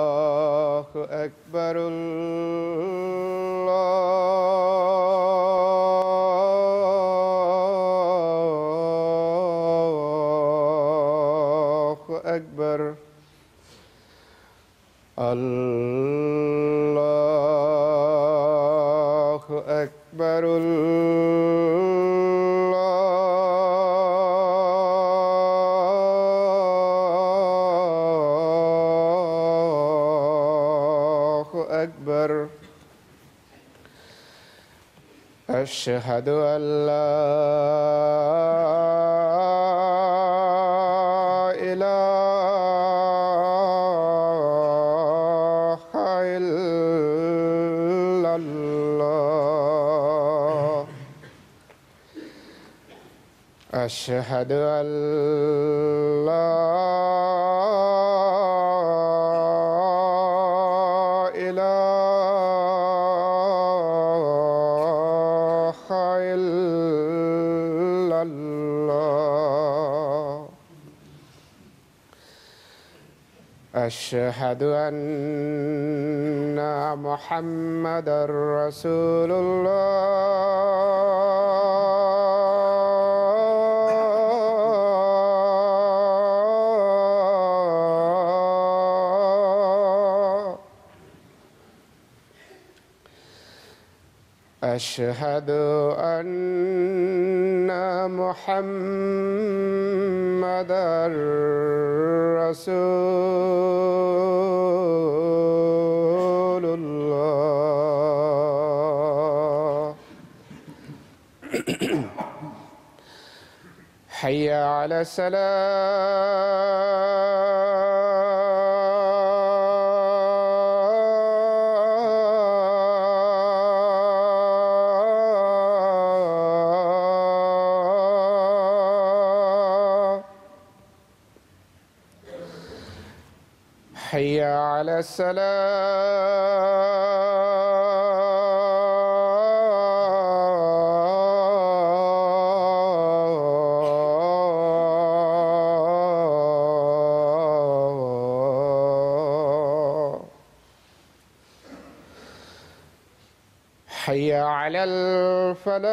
الله أكبر. الله أكبر. الله أكبر. الله أكبر. أشهد أن لا إله إلا الله. أشهد أن لا إله إلا الله. أشهد أن محمدًا رسول الله. أشهد أن محمدًا رسول الله. حي على الصلاة. حي على الصلاة. حي على الفلاح.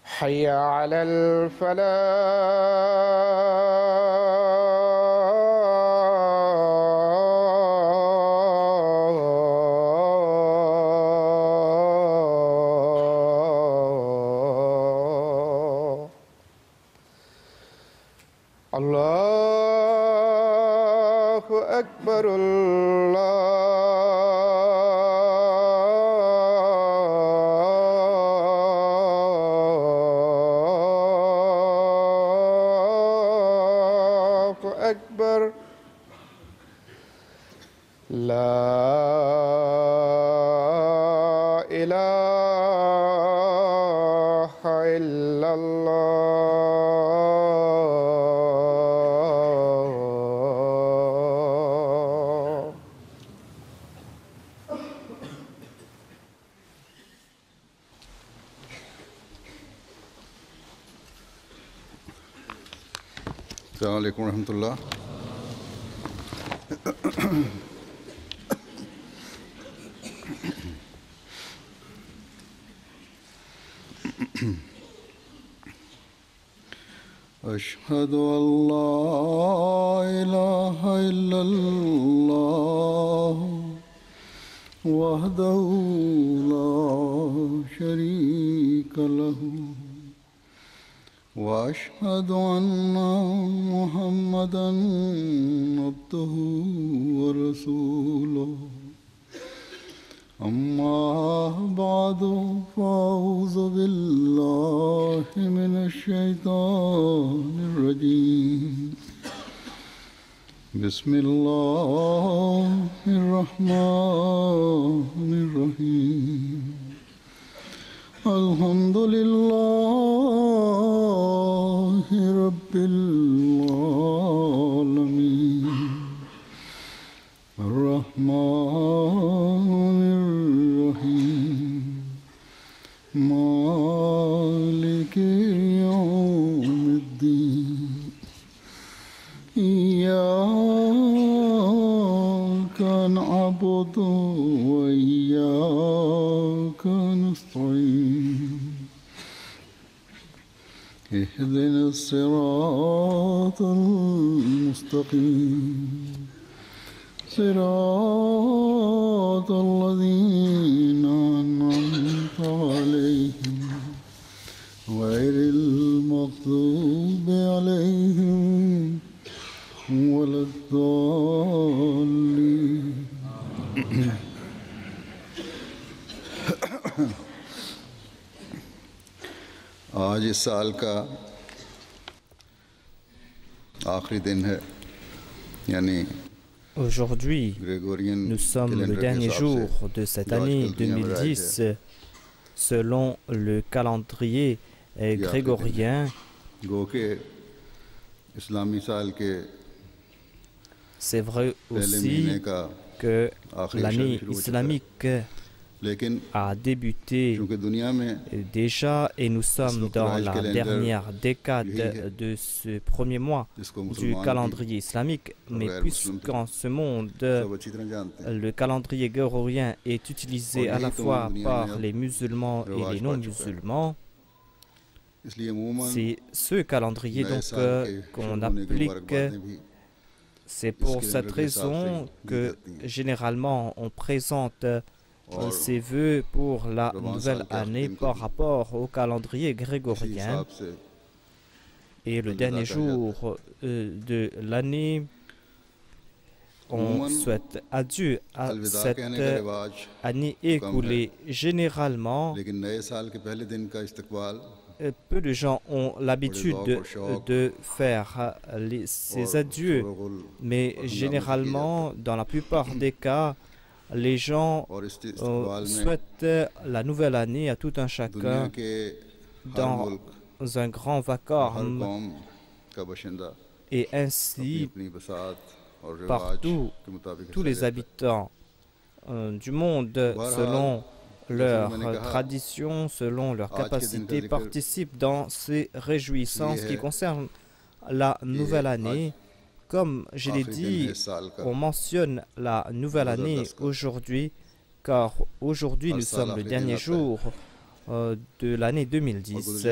حي على الفلاح. الله أكبر. الله أكبر. لا إله إلا الله. السلام عليكم ورحمة الله. أشهد أن لا إله إلا الله وحده لا شريك له وأشهد أن محمدًا عبده ورسوله. أما بعد فأعوذ بالله من الشيطان الرجيم. بسم الله الرحمن الرحيم. الحمد لله رب العالمين الرحمن الرحيم مالك يوم الدين إياك نعبد وإياك نستعين اهدنا الصراط المستقيم صراط الذين أنعمت عليهم غير المغضوب عليهم ولا الضالين आज इस साल का आखिरी दिन है यानी Aujourd'hui, Gregorian nous sommes le dernier jour de cette année 2010 selon le calendrier grégorien. गो के इस्लामी साल के C'est vrai पहले महीने aussi का que आखिरी l'année शुरू हो चुका है। islamique लेकिन a débuté क्योंकि दुनिया में déjà et nous sommes dans la dernière décade de ce premier mois जिसको du मुसलमान calendrier islamique. Mais puisqu'en ce monde, सब अच्छी तरह जानते हैं le calendrier grégorien est utilisé à la fois par les musulmans et les non-musulmans, इसलिए अमूमन c'est ce calendrier नए donc साल के qu'on शुरू होने की applique. मुबारकबादें भी C'est pour इसके cette calendrier के हिसाब से raison दी que जाती हैं। généralement on présente और ses vœux pour la Ramadan nouvelle साल के année आखिरी दिन को par भी rapport au calendrier इसी grégorien. हिसाब से Et le Alhamdulillah, dernier ça jour de l'année, on Umuman, souhaite adieu à अलविदा cette कहने का रिवाज année écoulée. Généralement, लेकिन नए साल के पहले दिन का इस्तकबाल peu de gens ont l'habitude de faire ces adieux, mais généralement, dans la plupart des cas, les gens और इस इस्तकबाल में souhaitent la nouvelle année à tout un दुनिया chacun के हर dans मुल्क un grand हर vacarme कौम का बशिंदा et अपनी ainsi अपनी बसात और रिवाज partout के मुताबिक tous हिस्सा les लेता है। habitants du monde, selon leurs traditions, selon leurs capacités, participent dans ces réjouissances qui concernent la nouvelle année. Comme je l'ai dit, on mentionne la nouvelle année aujourd'hui, car aujourd'hui nous sommes le dernier jour de l'année 2010.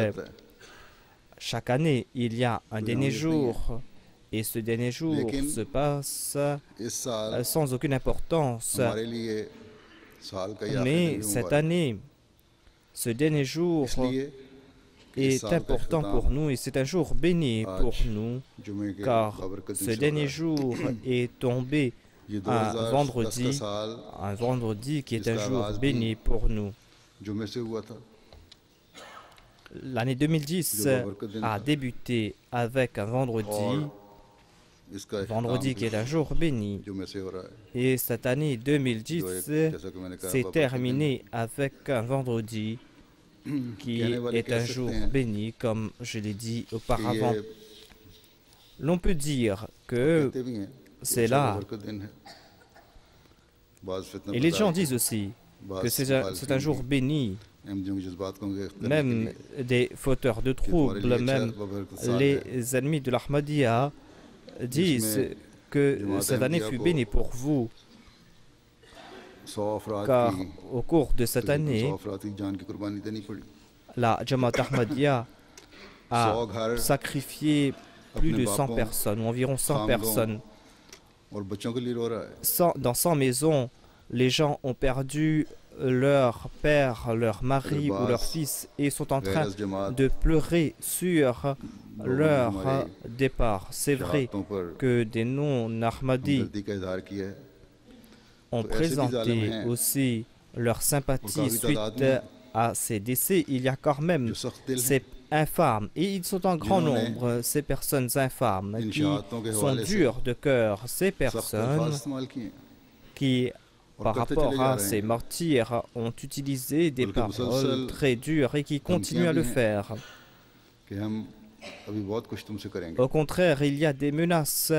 Chaque année, il y a un dernier jour, et ce dernier jour se passe इस साल sans aucune importance. हमारे लिए साल का ये आखिरी Mais दिन cette हुआ है। année, ce dernier jour इसलिए कि इस est साल का important इख्तिताम pour nous et c'est un jour béni pour nous, जुमे के car बाबरकत दिन ce से हो dernier रहा है। jour est tombé ये un 2010 का vendredi, साल un vendredi qui est un इसका jour आगाज भी béni pour nous. जुमे से हुआ था L'année 2010 a débuté avec un vendredi, और इसका vendredi qui est un jour béni. जुमे से हो रहा है Et cette année 2010 जो एक जैसा कि मैंने कहा s'est बाबरकत दिन terminée avec un vendredi qui कहने वाले est कह un सकते jour हैं béni, comme je l'ai dit कि auparavant. ये L'on peut dire que कहते भी हैं कि c'est अच्छा là, बाबरकत दिन है बाज़ फितना et les पता gens है, disent aussi बाज़ que c'est un jour béni. अहमदियों के जज्बात को इख्तियार करने के Même लिए des fauteurs de कि तुम्हारे लिए troubles, अच्छा même बाबरकत साल है। les ennemis de l'Ahmadiyya disent que cette année fut bénie pour vous, 100 अफराद car की au cours de cette année, 100 अफराद की जान की कुर्बानी देनी पड़ी la Jamaat Ahmadiyya a 100 घर sacrifié plus de 100 personnes, ou environ 100 personnes. और बच्चों के लिए रो रहा है Dans 100 maisons, les gens ont perdu leur père, leur mari ou leur fils et sont en train गैरस जमात de pleurer sur leur départ. C'est vrai शहादतों पर que des non-Ahmadis हमदर्दी का इजहार किया है ont तो ऐसे भी जालिम présenté हैं aussi leur और sympathie काफी तादाद suite में à ces décès. Il y a quand même जो सख्त दिल हैं ces infâmes, et ils sont en grand जिन्होंने nombre, ces personnes infâmes इन qui शहादतों के sont हवाले से dures de cœur, ces सख्त अल्फाज personnes इस्तेमाल किए हैं qui par rapport à ces martyrs ont utilisé des paroles très dures et qui continuent à le faire. Au contraire, il y a des menaces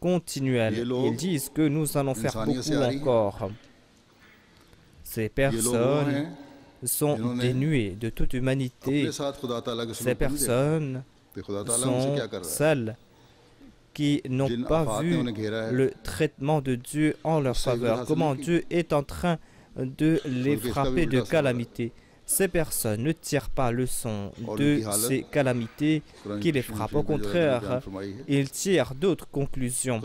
continuelles. Ils disent que nous allons faire beaucoup encore. Ces personnes sont dénuées de toute humanité. Ces personnes sont celles qui n'ont pas vu le traitement de Dieu en leur faveur, comment Dieu est en train de les frapper de calamités. Ces personnes ne tirent pas leçon de ces calamités qui les frappent. Au contraire, ils tirent d'autres conclusions.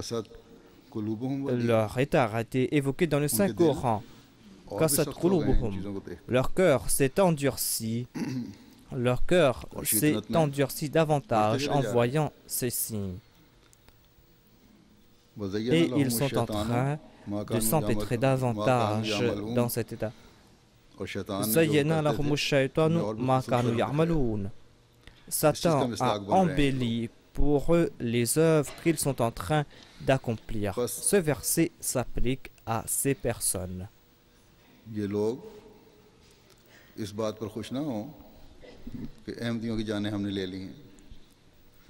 Leur état a été évoqué dans le Saint-Coran. Leur cœur s'est endurci. Leur cœur s'est endurci davantage en voyant ces signes. Et ils sont en train de s'empêtrer davantage dans cet état. Satan a embelli pour eux les œuvres qu'ils sont en train d'accomplir. Ce verset s'applique à ces personnes.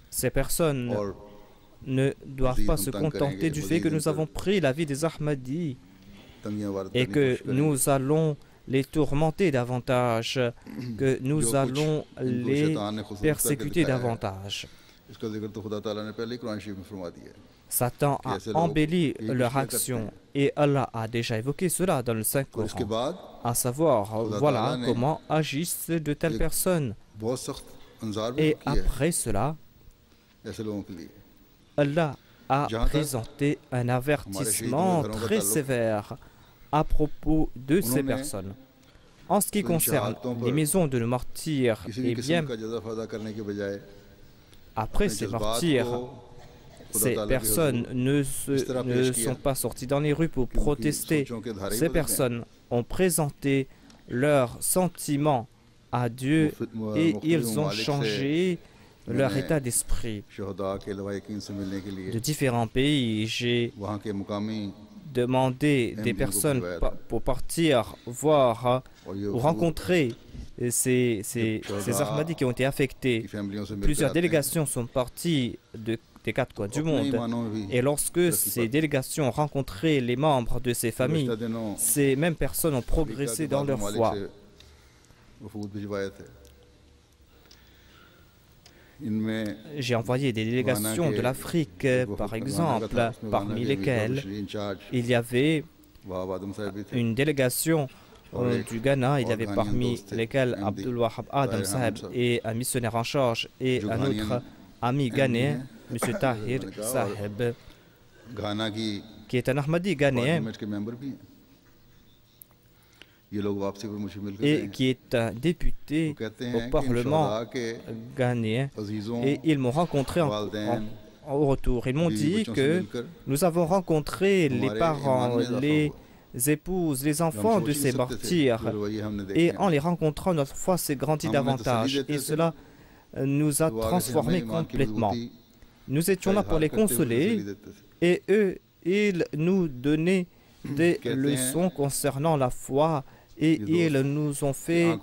Ces personnes ne doivent pas se contenter du fait que nous avons pris la vie des Ahmadis et que nous allons les tourmenter davantage, que nous allons les persécuter davantage. Satan a embelli leur action et Allah a déjà évoqué cela dans le Saint-Coran, à savoir, voilà comment agissent de telles personnes. Et après cela, Allah a présenté un avertissement très sévère à propos de ces personnes. En ce qui concerne les maisons de nos martyrs, eh bien, après ces martyrs, ces personnes ne sont pas sorties dans les rues pour protester. Ces personnes ont présenté leurs sentiments à Dieu et ils ont changé leur état d'esprit. De différents pays, j'ai demandé des personnes pour partir voir ou rencontrer ces Ahmadis qui ont été affectés. Plusieurs délégations sont parties des quatre coins du monde. Et lorsque ces délégations ont rencontré les membres de ces familles, ces mêmes personnes ont progressé dans leur foi. J'ai envoyé des délégations de l'Afrique, par exemple, parmi lesquelles il y avait une délégation du Ghana, il y avait parmi lesquels Abdul Wahab Adam Saheb et un missionnaire en charge et un autre ami ghanéen, M. Tahir Saheb, qui est un Ahmadi ghanéen et qui est un député au Parlement ghanéen. Et ils m'ont rencontré au retour. Ils m'ont dit que nous avons rencontré les parents, les épouses, les enfants de ces martyrs. Et en les rencontrant, notre foi s'est grandie davantage. Et cela nous a transformés complètement. Nous étions là pour les consoler. Et eux, ils nous donnaient des leçons concernant la foi. Et ils nous ont fait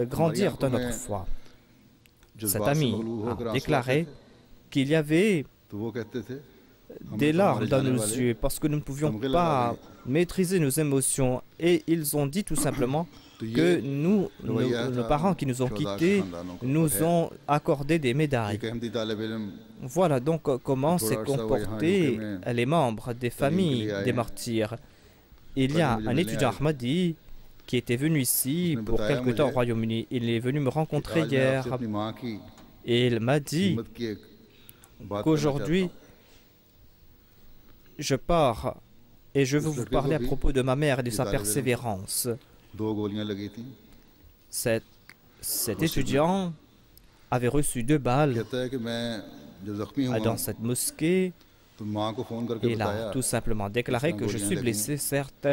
grandir dans notre foi. Cet ami a déclaré qu'il y avait des larmes dans nos yeux parce que nous ne pouvions pas maîtriser nos émotions. Et ils ont dit tout simplement que nos parents qui nous ont quittés nous ont accordé des médailles. Voilà donc comment s'est comporté les membres des familles des martyrs. Il y a un étudiant Ahmadi qui était venu ici pour quelque temps au Royaume-Uni. Il est venu me rencontrer hier et il m'a dit qu'aujourd'hui, je pars et je veux vous parler à propos de ma mère et de sa persévérance. Cet étudiant avait reçu 2 balles dans cette mosquée. Il a tout simplement déclaré que je suis blessé, certes,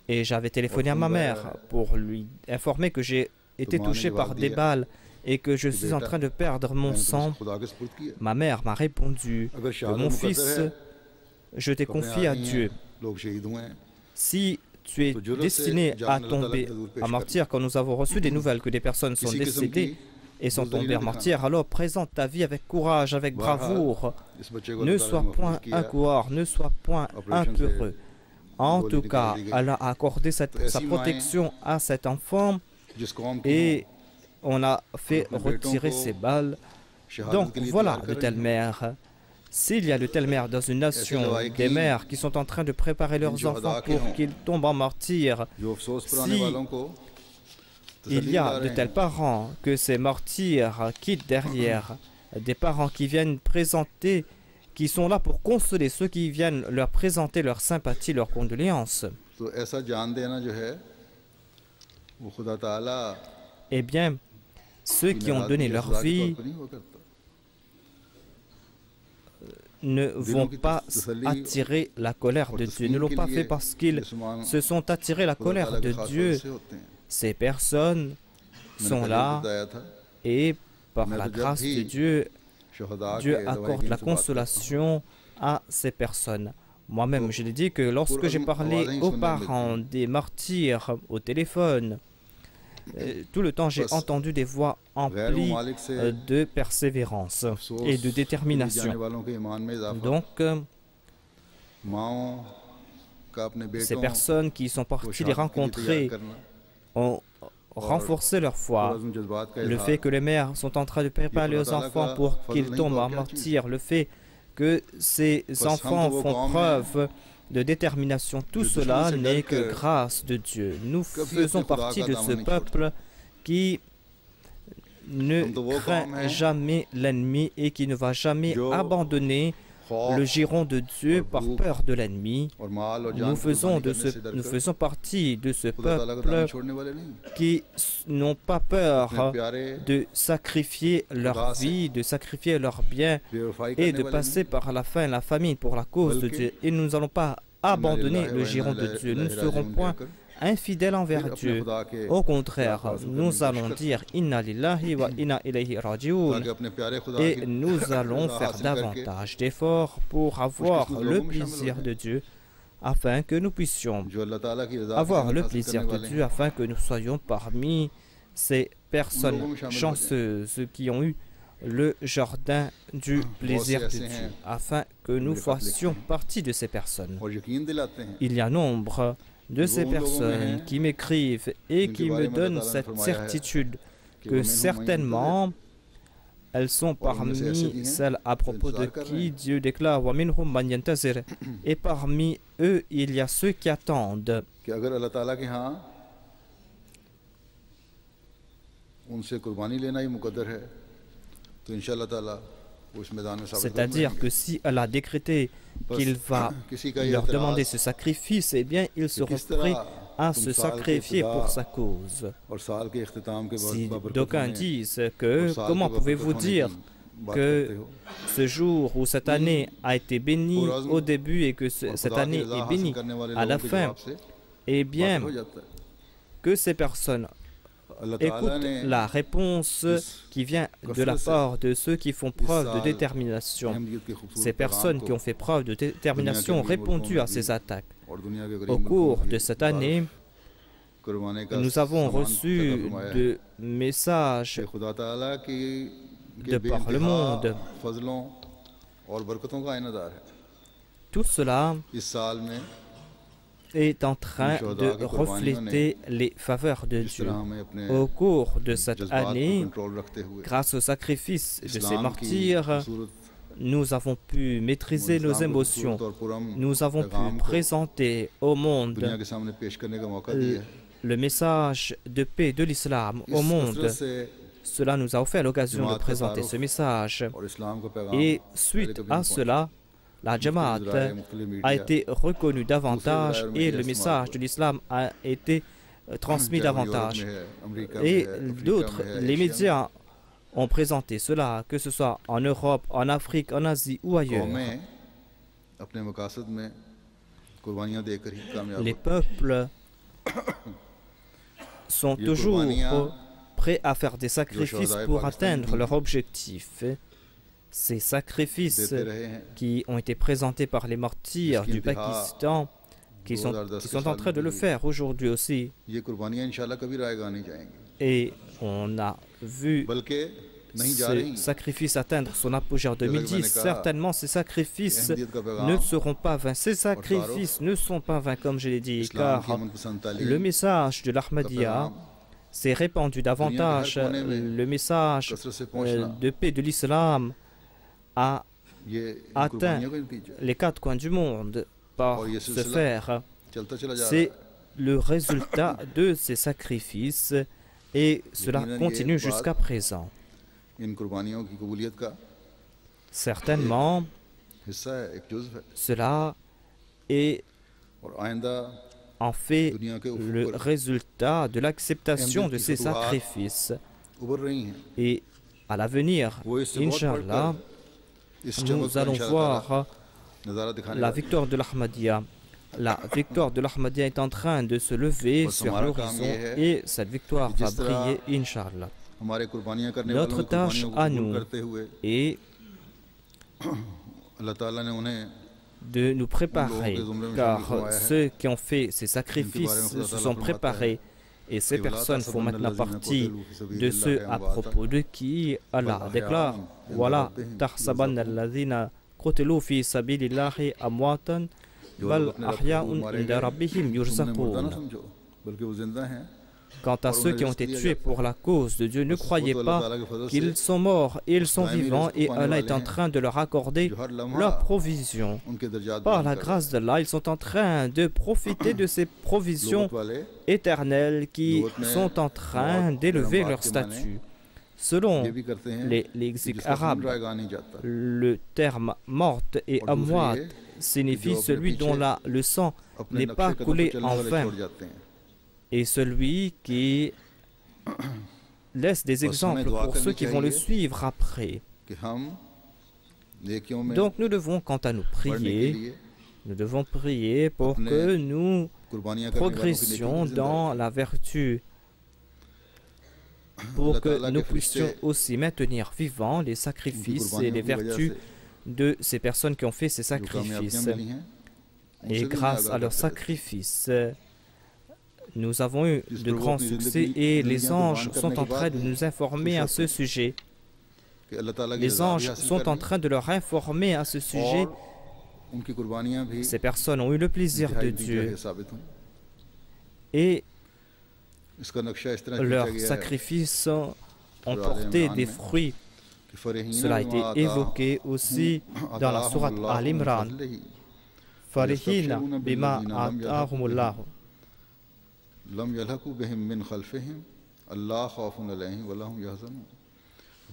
et j'avais téléphoné à ma mère pour lui informer que j'ai été touché par des balles et que je suis en train de perdre mon sang. Ma mère m'a répondu que mon fils, je t'ai confié à Dieu. Si tu es destiné à tomber en martyr, quand nous avons reçu des nouvelles que des personnes sont décédées et sont tombées en martyr, alors présente ta vie avec courage, avec bravoure. Ne sois point incohore, ne sois point impeureux. En tout cas, Allah a accordé sa protection à cet enfant et on a fait retirer ses balles. Donc voilà de telles mères. S'il y a de telles mères dans une nation, des mères qui sont en train de préparer leurs enfants pour qu'ils tombent en martyr, si il y a de tels parents que ces martyrs quittent derrière, des parents qui viennent présenter, qui sont là pour consoler ceux qui viennent leur présenter leur sympathie, leurs condoléances, eh bien, ceux qui ont donné leur vie ne vont pas attirer la colère de Dieu, ne l'ont pas fait parce qu'ils se sont attirés la colère de Dieu. Ces personnes sont là et par la grâce de Dieu, Dieu accorde la consolation à ces personnes. Moi-même, je l'ai dit que lorsque j'ai parlé aux parents des martyrs au téléphone, tout le temps j'ai entendu des voix emplies de persévérance et de détermination. Donc, ces personnes qui sont parties les rencontrer ont renforcé leur foi. Le fait que les mères sont en train de préparer leurs enfants pour qu'ils tombent en martyr, le fait que ces enfants font preuve de détermination, tout cela n'est que grâce de Dieu. Nous faisons partie de ce peuple qui ne craint jamais l'ennemi et qui ne va jamais abandonner le giron de Dieu par peur de l'ennemi. Nous faisons partie de ce peuple qui n'ont pas peur de sacrifier leur vie, de sacrifier leurs biens et de passer par la faim et la famine pour la cause de Dieu. Et nous n'allons pas abandonner le giron de Dieu. Nous ne serons point infidèles envers Dieu. Au contraire, nous allons dire Inna lillahi wa inna ilayhi raji'un et nous allons faire davantage d'efforts pour avoir le plaisir de Dieu afin que nous puissions avoir le plaisir de Dieu, afin que nous soyons parmi ces personnes chanceuses qui ont eu le jardin du plaisir de Dieu, afin que nous fassions partie de ces personnes. Il y a nombre de ces personnes qui m'écrivent et qui me donnent cette certitude que certainement elles sont parmi celles à propos de qui Dieu déclare wa minhum man yantazir, et parmi eux il y a ceux qui attendent. C'est-à-dire que si elle a décrété qu'il va leur demander ce sacrifice, eh bien ils seront prêts à se sacrifier pour sa cause. Si d'aucuns disent que comment pouvez-vous dire que ce jour ou cette année a été bénie au début et que cette année est bénie à la fin, eh bien que ces personnes écoute la réponse qui vient de la part de ceux qui font preuve de détermination. Ces personnes qui ont fait preuve de détermination ont répondu à ces attaques. Au cours de cette année, nous avons reçu de messages de par le monde. Tout cela est en train de refléter les faveurs de Dieu. Au cours de cette année, grâce au sacrifice de ces martyrs, nous avons pu maîtriser nos émotions. Nous avons pu présenter au monde le message de paix de l'islam au monde. Cela nous a offert l'occasion de présenter ce message. Et suite à cela, la Jamaat a été reconnue davantage et le message de l'islam a été transmis davantage. Et d'autres, les médias ont présenté cela, que ce soit en Europe, en Afrique, en Asie ou ailleurs. Les peuples sont toujours prêts à faire des sacrifices pour atteindre leur objectif. Ces sacrifices qui ont été présentés par les martyrs du Pakistan qui sont en train de le faire aujourd'hui aussi. ये कुर्बानियां इंशाल्लाह कभी रायगा नहीं जाएंगी, Et on a vu बल्कि नहीं जा ce रही। sacrifice atteindre son apogée en 2010. Certainement, ces sacrifices अहमियत का पैगाम ne seront pas vains. Ces sacrifices ne sont pas vains, comme je l'ai dit, इस्लाम की car मनपसंद तालीम le message de l'Ahmadiyya s'est répandu davantage. Le message कसरत से पहुंचना, de paix de l'islam a ये इन atteint कुर्बानियों का नतीजा है। les quatre coins du monde par और ये ce सिलसिला faire. चलता चला जा रहा C'est है। le résultat de ces sacrifices et cela continue jusqu'à présent. इन कुर्बानियों की कबूलियत का Certainement, हिस्सा है, एक जुज़्व है, cela est और आइंदा en fait दुनिया के le ऊपर résultat de l'acceptation de ces sacrifices. उभर रही हैं। Et à l'avenir, वो इससे बहुत Inch'Allah, बढ़कर इस चमक nous को allons इंशाअल्लाह voir नज़ारा दिखाने la वाले हैं। victoire de l'Ahmadiyya. La victoire de l'Ahmadiyya est en train de se lever Bas sur hamara l'horizon kaam ye hai et cette victoire कि va जिस तरह briller, Inch'Allah. हमारे कुर्बानियां करने Notre वालों की tâche कुर्बानियों को à कबूल nous करते हुए est अल्लाह ताला ने उन्हें de nous préparer, car ceux qui ont fait ces sacrifices se sont préparés et ces personnes font maintenant partie de ceux à propos de qui Allah déclare Voilà, tahsabanna alladhina qutilu fi sabilillahi amwatan bal ahya'un inda rabbihim तुमने मुर्दा ना yurzaqun. समझो, बल्कि वो जिंदा हैं। Quant à ceux qui ont été tués pour la cause de Dieu, ne croyez pas qu'ils sont morts, ils sont vivants et Allah est en train de leur accorder leur provision. उनके दर्जात Par la बुलंद कर grâce d'Allah, ils sont en train de profiter de ces provisions लोगों वाले éternelles qui sont en train d'élever leur statut. Selon ये भी करते हैं les कि lexiques जिसका खून arabes, रायगा नहीं जाता, le terme morte et और दूसरी amwat ये signifie जो अपने celui dont पीछे le sang अपने n'est pas नक्शे कदम coulé पर चलने en वाले vain छोड़ जाते हैं। et celui qui laisse des exemples pour ceux qui vont le suivre après. कि हम नेकियों में Donc nous devons, quant à nous, बढ़ने के prier. लिए Nous devons prier pour अपने que nous कुर्बानियां करने वालों की progressions नेकी की dans la vertu, pour que nous puissions aussi maintenir vivants les sacrifices et les vertus de ces personnes qui ont fait ces जो कामयाबियां sacrifices. मिली हैं, Et उनसे भी grâce आगाह à leurs करते थे। sacrifices, nous avons eu de grands succès et les anges sont en train de nous informer à ce sujet. कि अल्लाह ताला की Les रज़ा भी anges हासिल sont en करनी train de leur informer à ce sujet. और उनकी कुर्बानियां भी Ces personnes ont eu le plaisir de इंतहाई Dieu नतीजा साबित हुई। et इसका नक्शा इस तरह खींचा leurs गया है sacrifices ont porté des fruits. कि फरहीन Cela a été बिमा évoqué aussi dans la sourate अताहुमुल्लाहु Al Imran. मिन फज़लिही Farihina bima atahumullahu. लम यलहकु बिहिम मिन खल्फिहिम अल्लाह खौफुन अलैहिम वला हुम यहज़नून।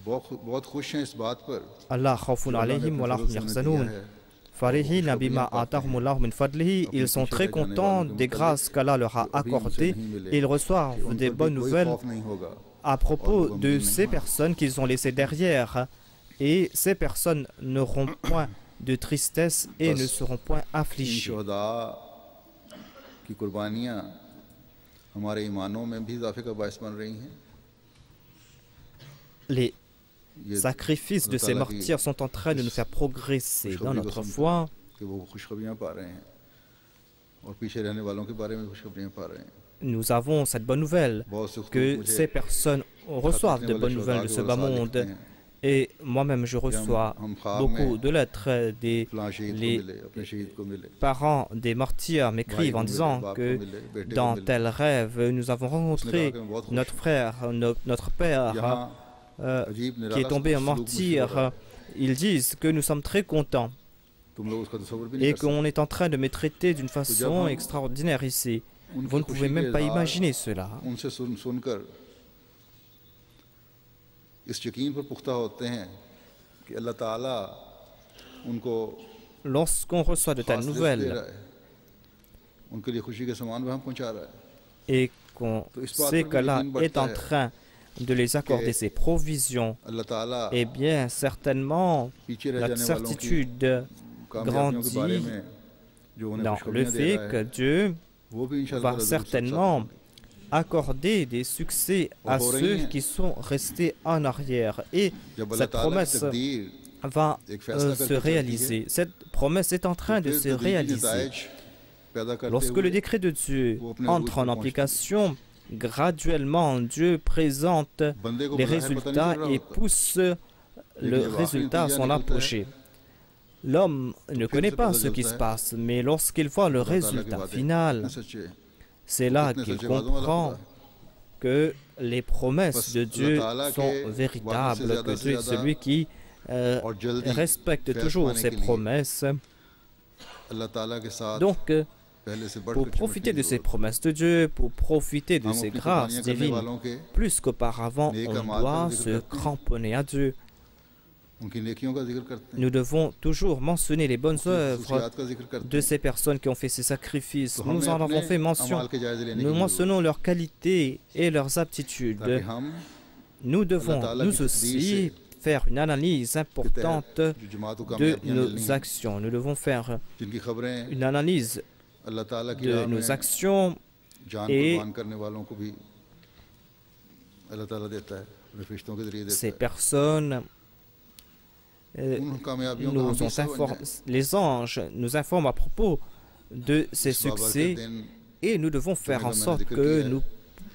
बहुत खुश हैं इस बात पर Allah khawfun alayhim wa lahum yahzanun. Farihina bima atahumullahu min fadlihi. Ils sont très contents des grâces qu'Allah leur a accordées et ils reçoivent des bonnes nouvelles à propos de ces personnes qu'ils ont laissées derrière. Et ces personnes n'auront point de tristesse et ne seront point इन affligées. शहदा की कुर्बानियाँ हमारे ईमानों में भी इजाफे का बायस बन रही हैं। Les ये sacrifices de ces martyrs sont en train de nous faire progresser dans notre foi. कि वो खुशखबरियाँ पा रहे हैं और पीछे रहने वालों के बारे में खुशखबरियाँ पा रहे हैं। Nous avons cette bonne nouvelle बहुत से que ces personnes reçoivent de bonnes nouvelles de ce bas monde. Et moi-même, je reçois beaucoup de lettres. Les parents des martyrs m'écrivent en disant que dans tel rêve, nous avons rencontré notre frère, notre père, qui est tombé en martyr. Ils disent que nous sommes très contents et qu'on est en train de me traiter d'une façon extraordinaire ici. Vous ne pouvez même pas imaginer cela. उनसे सुनकर इस यकीन पर पुख्ता होते हैं कि अल्लाह ताला उनको Lorsqu'on reçoit de telles खास रिज़्क़ दे nouvelles रहा है, उनके लिए खुशी के समान वह हम पहुंचा रहा है। et qu'on sait qu'Allah est en train de les accorder ses provisions, अल्लाह ताला eh bien, certainement, पीछे रह notre जाने वालों की certitude कामयाबियों के बारे grandit में जो उन्हें dans le खुशखबरियां दे fait रहा que है, Dieu वो भी इंशाअल्लाह va ताला ज़रूर certainement साथ accorder des succès à ceux qui sont restés en arrière. Et जब अल्लाह cette ताला की promesse तकदीर va एक फैसला se करके चलती है, réaliser. Cette promesse est en train de फिर se तदरीजी réaliser. नताइज Lorsque le décret de Dieu entre en application, graduellement Dieu présente les résultats et pousse le résultat à son apogée. L'homme ne connaît pas ce qui se passe, mais lorsqu'il voit le résultat final, c'est là qu'il comprend que les promesses de Dieu sont véritables, que Dieu est celui qui respecte toujours ses promesses. Donc, pour profiter de ces promesses de Dieu, pour profiter de ces grâces divines, plus qu'auparavant, on doit se cramponner à Dieu. Nous devons toujours mentionner les bonnes œuvres de ces personnes qui ont fait ces sacrifices. Nous en avons fait mention. Nous mentionnons leurs qualités et leurs aptitudes. Nous devons, nous aussi, faire une analyse importante de nos actions. Nous devons faire une analyse de nos actions et ces personnes les anges nous informent à propos de ces succès et nous devons faire en sorte que nous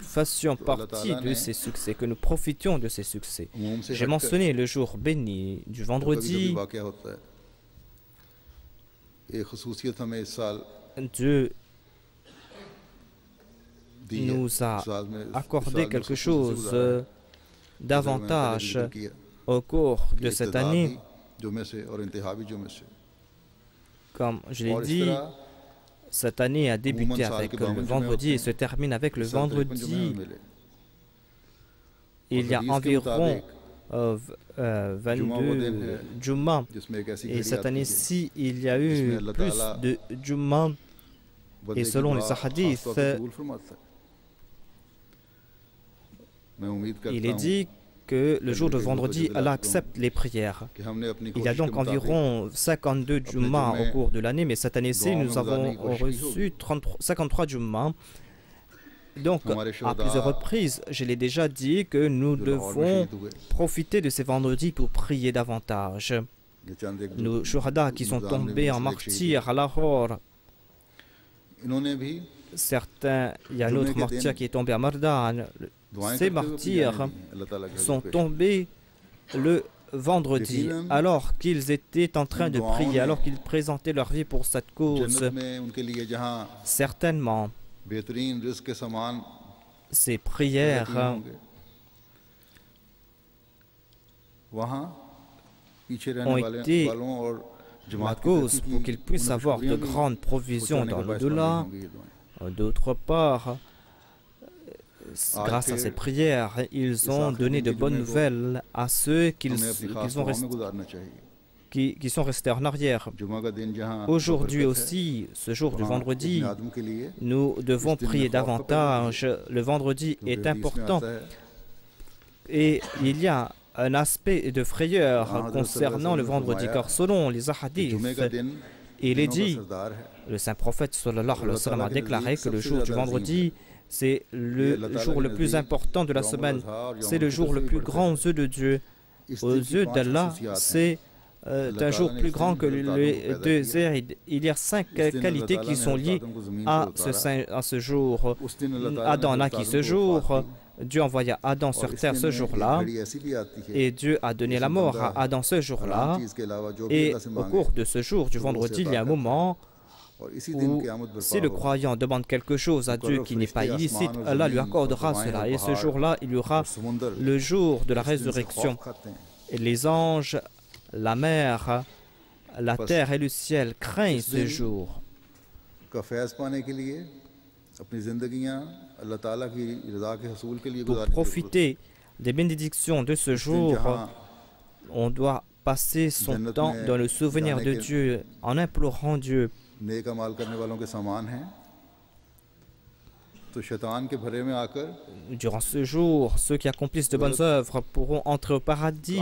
fassions partie de ces succès, que nous profitions de ces succès. J'ai mentionné le jour béni du vendredi. Dieu nous a accordé quelque chose d'avantage au cours de cette année. Comme je l'ai dit, cette année a débuté avec le vendredi et se termine avec le vendredi. Il y a environ 22 Jum'ah. Et cette année-ci, il y a eu plus de Jum'ah. Et selon les hadiths, il est dit que le jour de vendredi, Allah accepte les prières. Il y a donc environ 52 Jum'ah au cours de l'année, mais cette année-ci, nous avons reçu 53 Jum'ah. Donc, à plusieurs reprises, je l'ai déjà dit que nous devons profiter de ces vendredis pour prier davantage. Nos shuhada qui sont tombés en martyrs à Lahore, certains, il y a un autre martyr qui est tombé à Mardan. Ces martyrs sont tombés le vendredi alors qu'ils étaient en train de prier, alors qu'ils présentaient leur vie pour cette cause. Certainement, ces prières ont été la cause pour qu'ils puissent avoir de grandes provisions dans l'au-delà. D'autre part, grâce à ces prières, ils ont donné de bonnes nouvelles à ceux qui sont restés en arrière. Aujourd'hui aussi, ce jour du vendredi, nous devons prier davantage. Le vendredi est important et il y a un aspect de frayeur concernant le vendredi, car selon les hadiths, il est dit, le saint prophète sallallahu alayhi wa sallam a déclaré que le jour du vendredi, c'est le jour le plus important de la semaine, c'est le jour le plus grand aux yeux de Dieu. Aux yeux d'Allah, c'est un jour plus grand que les deux heures. Il y a 5 qualités qui sont liées à ce jour. Adam naquit ce jour, Dieu envoya Adam sur terre ce jour-là, et Dieu a donné la mort à Adam ce jour-là. Et au cours de ce jour du vendredi, il y a un moment où si le croyant demande quelque chose à Dieu qui n'est pas illicite, Allah lui accordera cela. Et ce jour-là, il y aura le jour de la résurrection. Et les anges, la mer, la terre et le ciel craignent ce jour. Pour profiter des bénédictions de ce jour, on doit passer son temps dans le souvenir de Dieu, en implorant Dieu. Durant ce jour, ceux qui accomplissent de bonnes œuvres pourront entrer au paradis,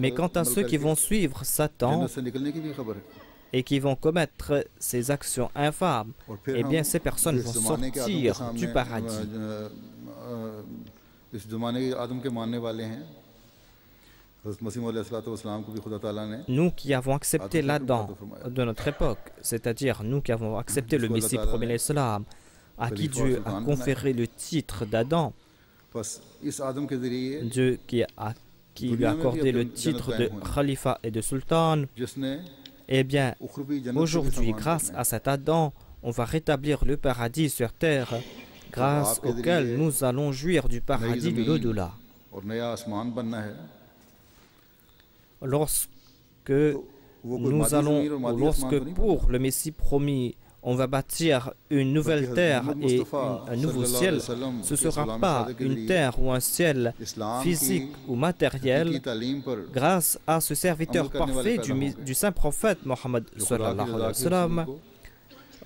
mais quant à ceux qui vont suivre Satan et qui vont commettre ces actions infâmes, eh bien ces personnes vont sortir du paradis. हज़रत मसीह अलैहिस्सलाम को भी खुदा ताला ने nous qui avons accepté l'Adam de notre époque, c'est-à-dire nous qui avons accepté le Messie premier l'Islam, à qui Dieu a conféré le titre d'Adam, बस इस आदम के ज़रिए Dieu qui lui a accordé le titre de Khalifa et de Sultan, जिसने eh bien, उखरवी जन्नत को भी aujourd'hui, सामान grâce करने à cet Adam, on va rétablir le paradis sur terre, grâce auquel nous allons jouir du paradis de l'au-delà. और नया आसमान बनना है Lorsque nous allons, lorsque pour le Messie promis, on va bâtir une nouvelle terre et un nouveau ciel, ce ne sera pas une terre ou un ciel physique ou matériel. Grâce à ce serviteur parfait du saint prophète Mohammed sallallahu alayhi wa sallam,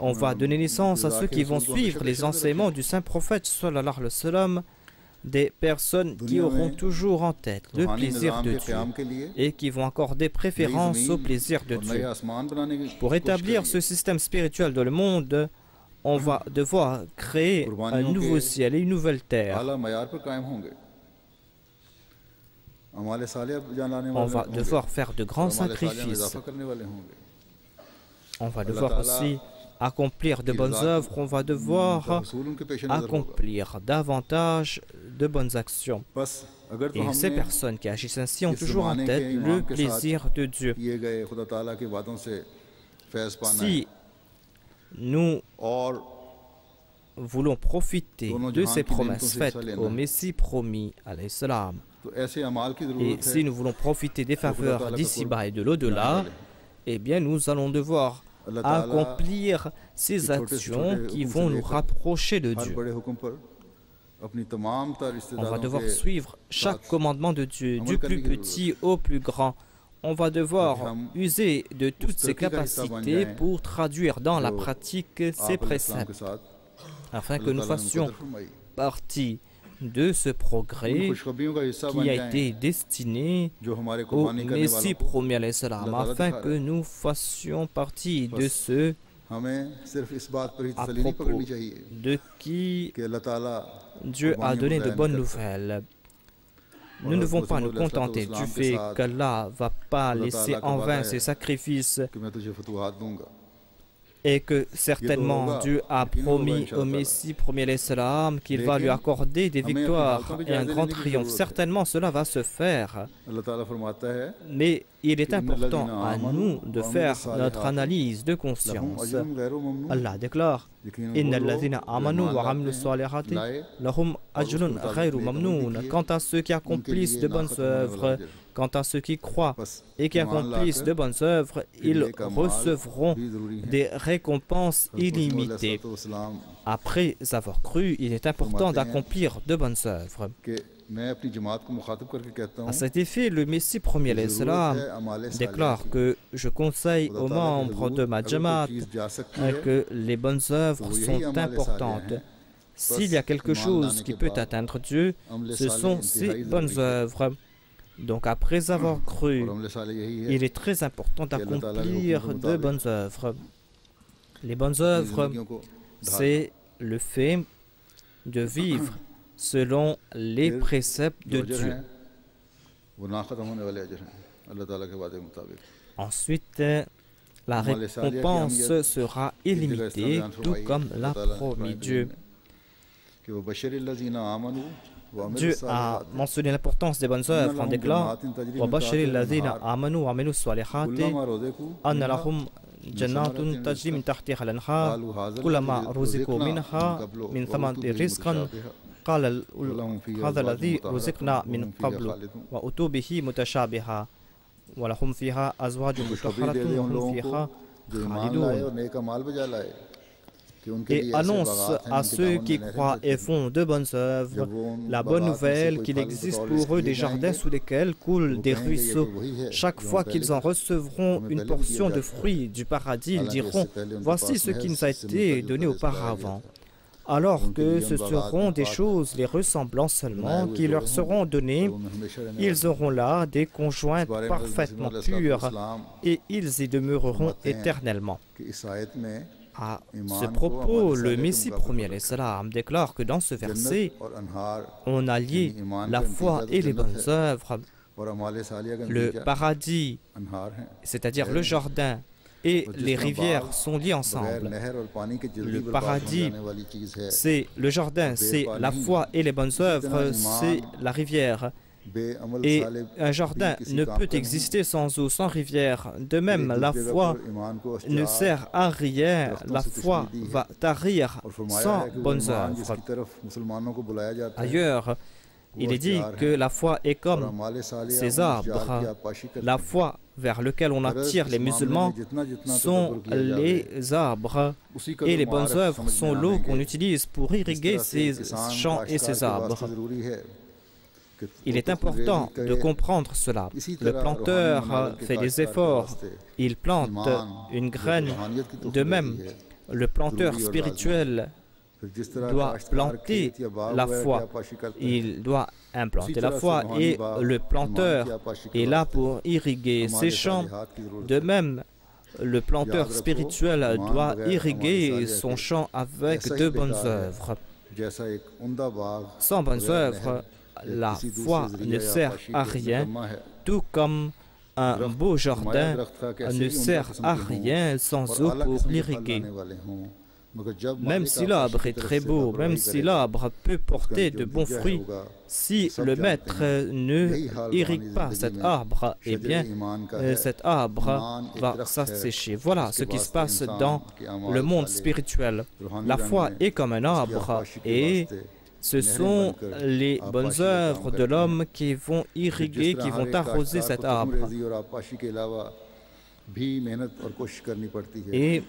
on va donner naissance à ceux qui vont suivre les enseignements du saint prophète sallallahu alayhi wa sallam, des personnes qui auront toujours en tête le plaisir de Dieu et qui vont accorder préférence au plaisir de Dieu. Pour établir ce système spirituel dans le monde, on va devoir créer un nouveau ciel et une nouvelle terre. On va devoir faire de grands sacrifices. On va devoir aussi accomplir de bonnes œuvres, on va devoir accomplir davantage de bonnes actions. Et ces personnes qui agissent ainsi ont toujours en tête le plaisir de Dieu. Si nous voulons profiter de ces promesses faites au Messie promis, alayhi salam, et si nous voulons profiter des faveurs d'ici-bas et de l'au-delà, eh bien nous allons devoir accomplir ces actions qui vont nous rapprocher de Dieu. On va devoir suivre chaque commandement de Dieu, du plus petit au plus grand. On va devoir user de toutes ses capacités pour traduire dans la pratique ces préceptes, afin que nous fassions partie de ce progrès qui a été destiné au Messie premier alayhi salam, afin que nous fassions partie de ceux à propos de qui Dieu a donné de bonnes nouvelles. Nous ne devons pas nous contenter du fait qu'Allah ne va pas laisser en vain ses sacrifices et que certainement Dieu a promis au Messie premier l'Islam qu'il va lui accorder des victoires et un grand triomphe. Certainement cela va se faire. Mais il est important à nous de faire notre analyse de conscience. Allah déclare Inna alladhina amanu wa amilu salihati lahum ajrun ghayru mamnoun. Quant à ceux qui accomplissent de bonnes œuvres, quant à ceux qui croient et qui accomplissent de bonnes œuvres, ils recevront des récompenses illimitées. Après avoir cru, il est important d'accomplir de bonnes œuvres. À cet effet, le Messie premier l'Islam déclare que je conseille aux membres de ma Jamaat que les bonnes œuvres sont importantes. S'il y a quelque chose qui peut atteindre Dieu, ce sont ces bonnes œuvres. Donc après avoir cru, il est très important d'accomplir de bonnes œuvres. Les bonnes œuvres, c'est le fait de vivre selon les préceptes de Dieu. Ensuite, la récompense sera illimitée, tout comme l'a promis Dieu. Dieu a mentionné l'importance des bonnes œuvres en déclarant وَبَشِّرِ الَّذِينَ آمَنُوا وَعَمِلُوا الصَّالِحَاتِ أَنَّ لَهُمْ جَنَّاتٌ تَجْرِي مِنْ تَحْتِهَا الْأَنْهَارُ كُلَّمَا رُزِقُوا مِنْهَا مِنْ ثَمَرٍ رِزْقًا قال هذا الذي رزقنا من قبل وأتوا به متشابها ولهم فيها أزواج مطهرة وهم فيها خالدون. Et annonce à ceux qui croient et font de bonnes œuvres la bonne nouvelle qu'il existe pour eux des jardins sous lesquels coulent des ruisseaux. Chaque fois qu'ils en recevront une portion de fruits du paradis, ils diront « Voici ce qui nous a été donné auparavant ». Alors que ce seront des choses les ressemblant seulement qui leur seront données, ils auront là des conjointes parfaitement pures et ils y demeureront éternellement. À ce propos, le Messie premier l'Islam déclare que dans ce verset, on a lié la foi et les bonnes œuvres Le paradis, c'est-à-dire le Jourdain, et les rivières sont liés ensemble. Le paradis, c'est le Jourdain, c'est la foi et les bonnes œuvres, c'est la rivière. Et un jardin ne peut exister sans eau, sans rivière. De même, la foi ne sert à rien. La foi va tarir sans bonnes œuvres. Ailleurs, il est dit que la foi est comme ces arbres. La foi vers lequel on attire les musulmans sont les arbres et les bonnes œuvres sont l'eau qu'on utilise pour irriguer ces champs et ces arbres. Il est important de comprendre cela. Le planteur fait des efforts, il plante une graine. De même, le planteur spirituel doit planter la foi. Il doit implanter la foi et le planteur est là pour irriguer ses champs. De même, le planteur spirituel doit irriguer son champ avec de bonnes œuvres. Sans bonnes œuvres, la foi ne sert à rien, tout comme un beau jardin ne sert à rien sans eau pour l'irriguer. Même si l'arbre est très beau, même si l'arbre peut porter de bons fruits, si le maître ne irrigue pas cet arbre, eh bien, cet arbre va s'assécher. Voilà ce qui se passe dans le monde spirituel. La foi est comme un arbre et ce sont les bonnes œuvres de l'homme qui vont irriguer, qui vont arroser cet arbre. Et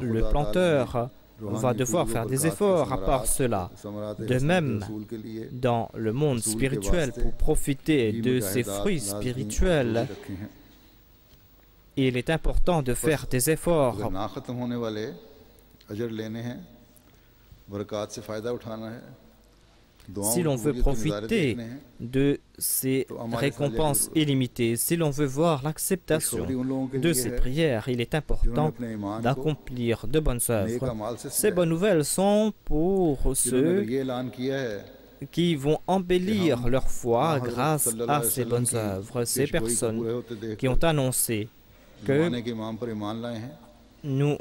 le planteur va devoir faire des efforts à part cela. De même, dans le monde spirituel, pour profiter de ces fruits spirituels, il est important de faire des efforts. Si l'on veut profiter de ces récompenses illimitées, si l'on veut voir l'acceptation de ces prières, il est important d'accomplir de bonnes œuvres. Ces bonnes nouvelles sont pour ceux qui vont embellir leur foi grâce à ces bonnes œuvres. Ces personnes qui ont annoncé que nous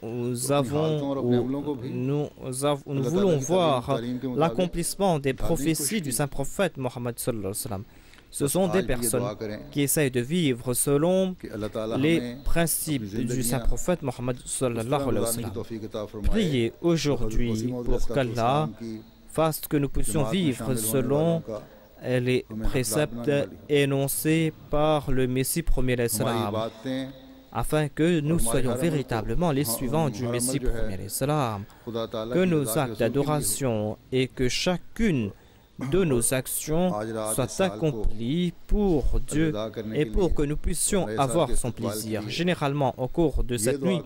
voulons voir l'accomplissement des prophéties du saint prophète Mohammed sallallahu alayhi wa sallam. Ce sont des personnes qui essayent de vivre selon les principes du saint prophète Mohammed sallallahu alayhi wa sallam. Priez aujourd'hui pour qu'Allah fasse que nous puissions vivre selon les préceptes énoncés par le Messie premier l'Islam, afin que nous soyons véritablement les suivants du Messie premier l'Islam, que nos actes d'adoration et que chacune de nos actions soient accomplies pour Dieu et pour que nous puissions avoir son plaisir. Généralement, au cours de cette nuit,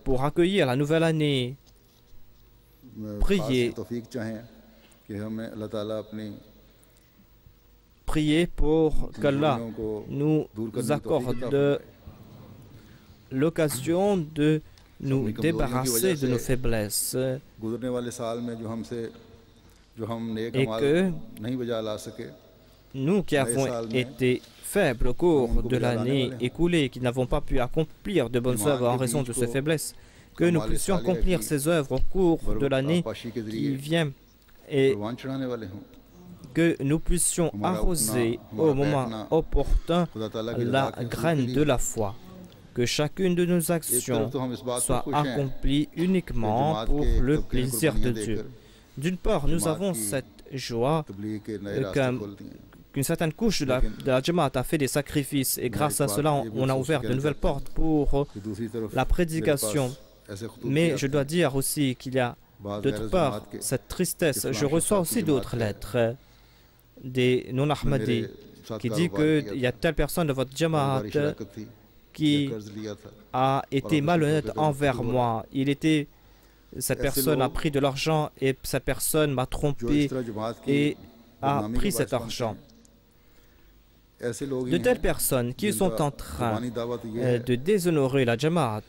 pour accueillir la nouvelle année, priez pour qu'Allah nous accorde l'occasion de nous débarrasser de nos faiblesses et que nous qui avons été faibles au cours de l'année écoulée, qui n'avons pas pu accomplir de bonnes œuvres en raison de ces faiblesses, que nous puissions accomplir ces œuvres au cours de l'année qui vient et que nous puissions arroser au moment opportun la graine de la foi. Que chacune de nos actions soit accomplie uniquement pour le plaisir de Dieu. D'une part, nous avons cette joie qu'une certaine couche de la Jamaat a fait des sacrifices et grâce à cela, on a ouvert de nouvelles portes pour la prédication. Mais je dois dire aussi qu'il y a d'autre part cette tristesse. Je reçois aussi d'autres lettres des non-Ahmadis qui disent qu'il y a telle personne de votre Jamaat qui a été malhonnête envers moi. Cette personne a pris de l'argent et cette personne m'a trompé et a pris cet argent. De telles personnes qui sont en train de déshonorer la Jamaat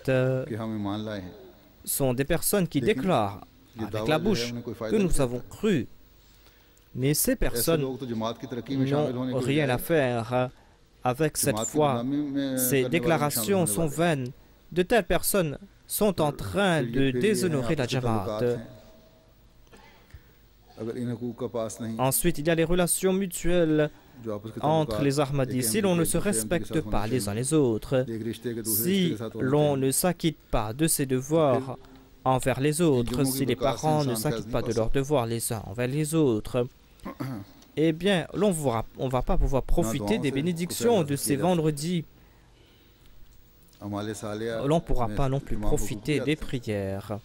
sont des personnes qui déclarent avec la bouche que nous avons cru Mais ces personnes n'ont rien à faire avec cette foi. Ces déclarations sont vaines. De telles personnes sont en train de déshonorer la Jamaat. Ensuite, il y a les relations mutuelles entre les Ahmadis. Si l'on ne se respecte pas les uns les autres, si l'on ne s'acquitte pas de ses devoirs envers les autres, si les parents ne s'acquittent pas de leurs devoirs les uns envers les autres, eh bien, on ne va pas pouvoir profiter des bénédictions de ces vendredis. On ne pourra pas non plus profiter des prières.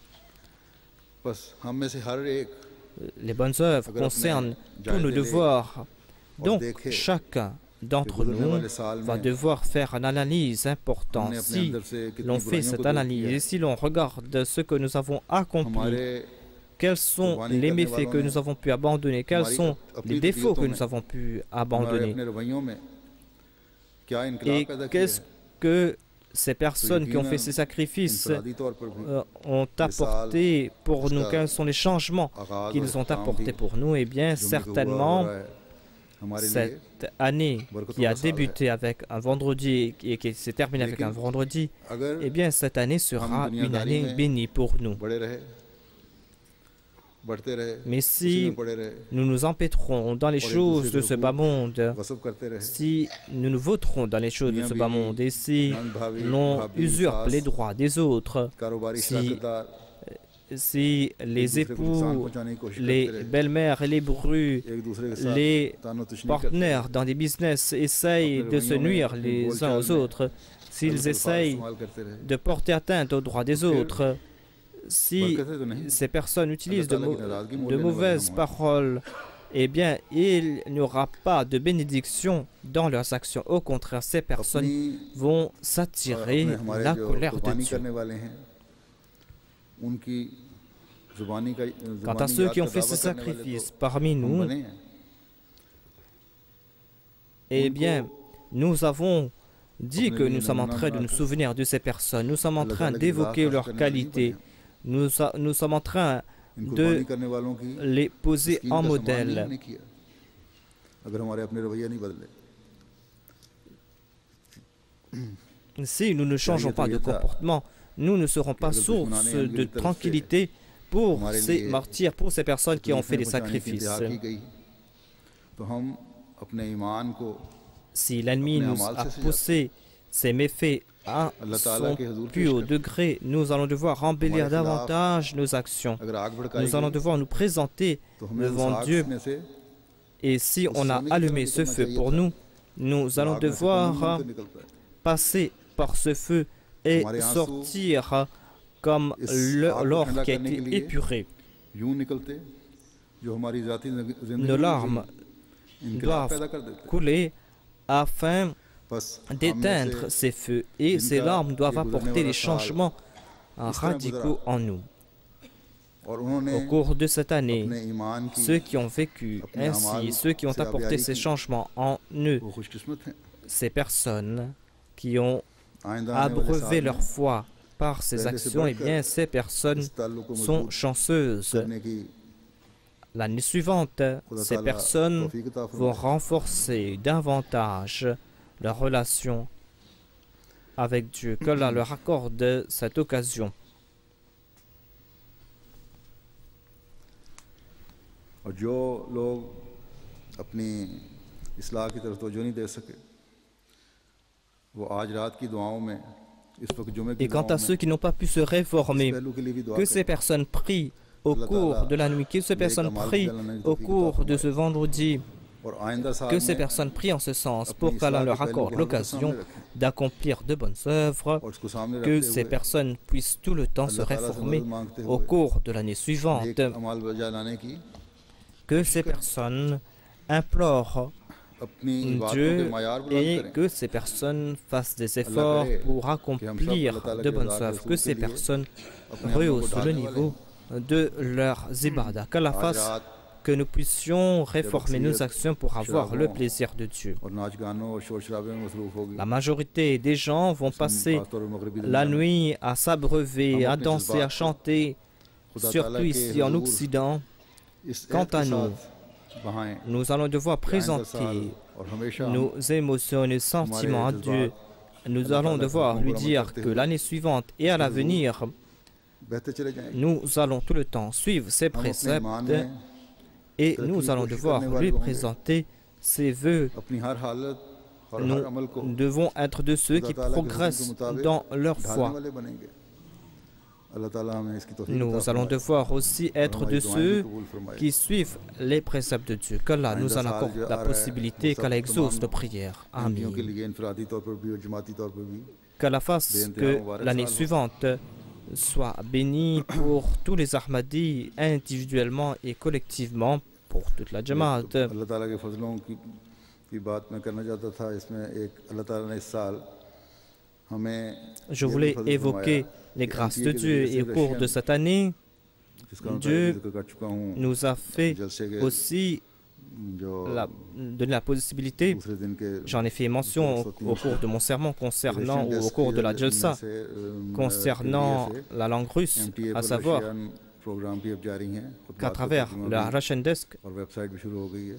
Les bonnes œuvres concernent tous nos devoirs. Donc, chacun d'entre nous va devoir faire une analyse importante. Si l'on fait cette analyse et si l'on regarde ce que nous avons accompli, quels sont les méfaits que nous avons pu abandonner, quels sont les défauts que nous avons pu abandonner, et qu'est-ce que ces personnes qui ont fait ces sacrifices ont apporté pour nous, quels sont les changements qu'ils ont apportés pour nous. Eh bien, certainement, cette année qui a débuté avec un vendredi et qui s'est terminée avec un vendredi, eh bien, cette année sera une année bénie pour nous. Mais si nous nous empêtrons dans les choses de ce bas monde, si nous nous vautrons dans les choses de ce bas monde, et si l'on usurpe les droits des autres, si les époux, les belles-mères et les brus, les partenaires dans des business essayent de se nuire les uns aux autres, s'ils essayent de porter atteinte aux droits des autres, si ces personnes utilisent de mauvaises paroles, eh bien, il n'y aura pas de bénédiction dans leurs actions. Au contraire, ces personnes vont s'attirer la colère de Dieu. Quant à ceux qui ont fait ce sacrifice parmi nous, eh bien, nous avons dit que nous sommes en train de nous souvenir de ces personnes. Nous sommes en train d'évoquer leurs qualités. Nous sommes en train de les poser en modèle. Si nous ne changeons pas de comportement, nous ne serons pas source de tranquillité pour ces martyrs, pour ces personnes qui ont fait des sacrifices. Si l'ennemi nous a poussé ces méfaits à son plus haut degré, nous allons devoir embellir davantage nos actions. Nous allons devoir nous présenter devant Dieu. Et si on a allumé ce feu pour nous, nous allons devoir passer par ce feu et sortir comme l'or qui a été épuré. Nos larmes doivent couler afin d'éteindre ces feux, et ces larmes doivent apporter des changements radicaux en nous. Au cours de cette année, ceux qui ont vécu ainsi, ceux qui ont apporté ces changements en eux, ces personnes qui ont abreuvé leur foi par ces actions, eh bien, ces personnes sont chanceuses. L'année suivante, ces personnes vont renforcer davantage leur relation avec Dieu. Qu'Allah leur accorde cette occasion. Et quant à ceux qui n'ont pas pu se réformer, que ces personnes prient au cours de la nuit, que ces personnes prient au cours de ce vendredi, que ces personnes prient en ce sens pour qu'Allah leur accorde l'occasion d'accomplir de bonnes œuvres, que ces personnes puissent tout le temps se réformer au cours de l'année suivante, que ces personnes implorent Dieu et que ces personnes fassent des efforts pour accomplir de bonnes œuvres, que ces personnes rehaussent le niveau de leurs ibadah, qu'Allah fasse que nous puissions réformer nos actions pour avoir le plaisir de Dieu. La majorité des gens vont passer la nuit à s'abreuver, à danser, à chanter, surtout ici en Occident. Quant à nous, बढ़ाएं Nous allons devoir कि आइंदा साल présenter और हमेशा हम nos émotions et nos sentiments à Dieu. Nous allons devoir lui dire que l'année suivante et à l'avenir, बहते चले जाएंगे nous allons tout le temps suivre ses हम अपने ईमान préceptes में et nous allons devoir lui présenter ses vœux. अपनी हर हालत और Nous हर अमल को devons être de ceux qui progressent dans leur ढालने foi. वाले बनेंगे अल्लाह ताला हमें इसकी तौफीक Nous अता allons फरमाए devoir aussi और être हमारी de दुआएं भी ceux कबूल फरमाए qui suivent les préceptes de Dieu. Qu'Allah nous en accorde la possibilité, qu'Allah exauce nos prières. MPO के Amen. लिए इनफरादी तौर पर भी और जमाती तौर पर भी Qu'Allah fasse que l'année suivante soit bénie pour tous les Ahmadis individuellement et collectivement pour toute la Jamaat. अल्लाह ताला के फजलों की बात मैं करना चाहता था इसमें एक अल्लाह ताला ने इस साल हमें Je voulais évoquer les grâces de Dieu et au cours de cette année, जिसका मैं Dieu पहले जिक्र कर चुका हूँ nous a fait जलसे के aussi जो donner la possibilité, दूसरे दिन के j'en ai fait mention au cours de mon sermon concernant ou au cours de la Jalsa, concernant la langue russe, à savoir programme भी अब जारी हैं qu'à travers le Russian Desk, और वेबसाइट भी शुरू हो गई है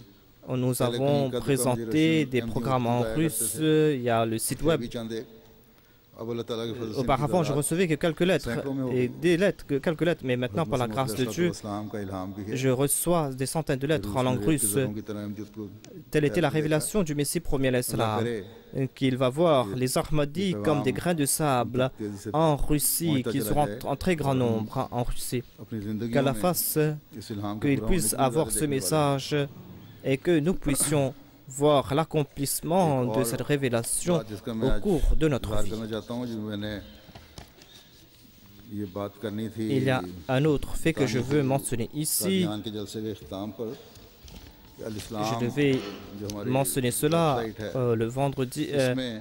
nous avons présenté des programmes en russe, il y a le site web. भी चंद एक अब अल्लाह ताला के फजल से Auparavant, je recevais que quelques lettres, et des lettres, que quelques lettres, mais maintenant, par la grâce de Dieu, इस्लाम का इल्हाम भी है je reçois des centaines de lettres en langue russe. की तरह अहमियत को Telle était la révélation du Messie premier à l'Islam, qu'il va voir les Ahmadis comme des grains de sable en Russie, qui seront en très grand nombre en Russie. अपनी जिंदगी Qu'Allah में fasse इस इल्हाम को qu'ils पूरा puissent होने की avoir वजह ce देखने वाले message et que nous puissions voir l'accomplissement de cette révélation बात जिसका मैं au आज cours de notre इजहार vie. करना चाहता हूँ जो मैंने ये बात करनी थी Il y a un autre fait que je veux mentionner ici. Kadian के जलसे के इख्तिताम पर कि अल इस्लाम Je devais जो हमारी mentionner cela वेबसाइट है le vendredi, इसमें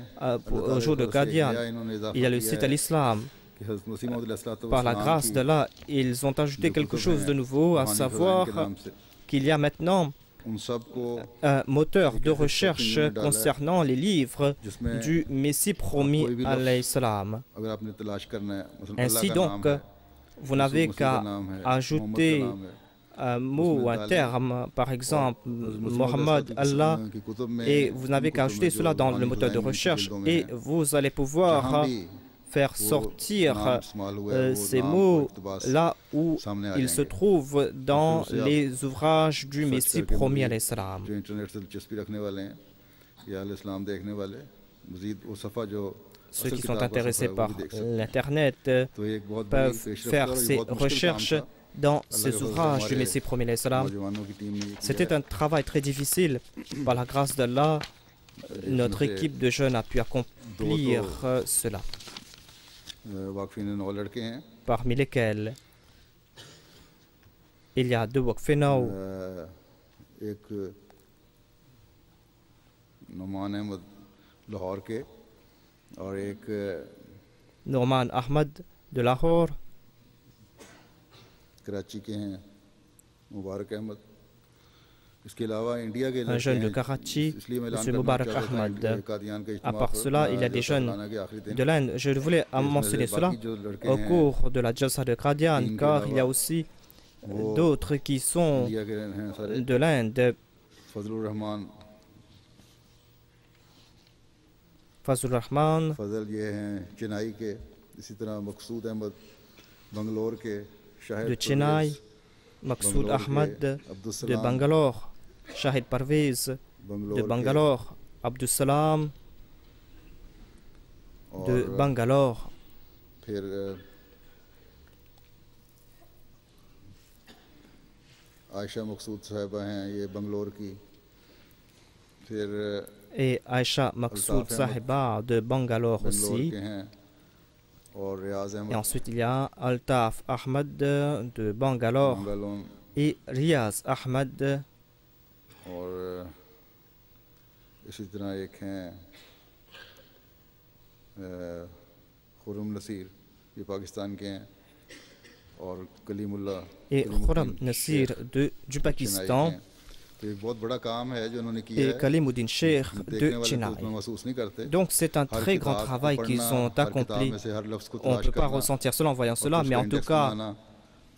au jour de Qadian. इन्होंने इजाफा Il y a le किया site है à l'islam. कि हज़रत मसीह मौऊद अलैहिस्सलातु Par la वस्सलाम grâce की d'Allah, ils ont ajouté जो quelque कुतुब chose de हैं, nouveau, à रूहानी savoir फ़ज़ाइल के नाम से, qu'il y a maintenant उन सब को un moteur de recherche concernant les livres जिसमें du Messie promis à l'Islam. अगर आपने तलाश करना है मसलन Ainsi अल्लाह का donc, नाम है, vous n'avez मसीह का qu'à नाम है, मोहम्मद ajouter का नाम है, un mot ou un terme, par exemple Mohammed, Allah, की कुतुब में et vous n'avez qu'à ajouter cela dans le moteur de recherche et vous allez pouvoir faire sortir ces mots là où ils se trouvent dans les ouvrages du Messie promis à l'Islam. जो इंटरनेट से दिलचस्पी रखने वाले हैं या अल इस्लाम देखने वाले मजीद वो सफ़ा जो Ceux असल qui sont किताब का intéressés सफ़ा है, वो par भी देख सकते हैं। l'Internet तो ये एक बहुत बड़ी peuvent पेशरफ्त faire और ये ces बहुत मुश्किल काम recherches था। dans ces ouvrages du Messie promis à l'Islam. नौजवानों की टीम ने ये किया C'était un travail très difficile. Par la grâce d'Allah, notre équipe de jeunes a pu accomplir cela, वाकफी ने 9 लड़के हैं parmi lesquels il y a deux Wakfenao, एक नुमान अहमद लाहौर के और एक Norman Ahmad de Lahore, Karachi के हैं मुबारक अहमद इसके अलावा इंडिया के un jeune de Karachi, इसलिए मैं ऐलान M. करना Mubarak चाहता था Ahmad. कि कादियान का À इज्तिमा part cela, il y a des jeunes de l'Inde. Je voulais mentionner cela au cours de la Jalsa de Qadian, car il y a aussi d'autres qui sont India के हैं सारे de l'Inde. Fazlur Rahman Fazlur Rahman, फजल ये हैं चेन्नई के इसी तरह मकसूद अहमद बंगलोर के Shahid de Chennai, Maqsoud Ahmad de Bangalore, Shahid Parvez de Bangalore, Abdus Salam de Bangalore, फिर आयशा मकसूद साहिबा हैं ये बंगलोर की फिर et Aisha Maqsoud Sahiba de Bangalore Bangalore aussi. के हैं और रियाज Et Ahmad ensuite, il y a Altaf Ahmad de Bangalore बंगालोन et Riaz Ahmad. और इसी तरह एक हैं खुरम नसीर ये पाकिस्तान के हैं और Kalimulla Et Khurram Nasir du Pakistan तो ये बहुत बड़ा काम है जो उन्होंने किया et है Kalimuddin Sheikh देखने de वाले तो Chennai. उतना महसूस नहीं करते Donc c'est un हर très grand किताब को travail qu'ils पढ़ना, ont हर किताब accompli. में से हर लफ्ज़ को On ne तलाश peut pas करना ressentir cela en voyant और cela, उसका mais en tout index cas, banana,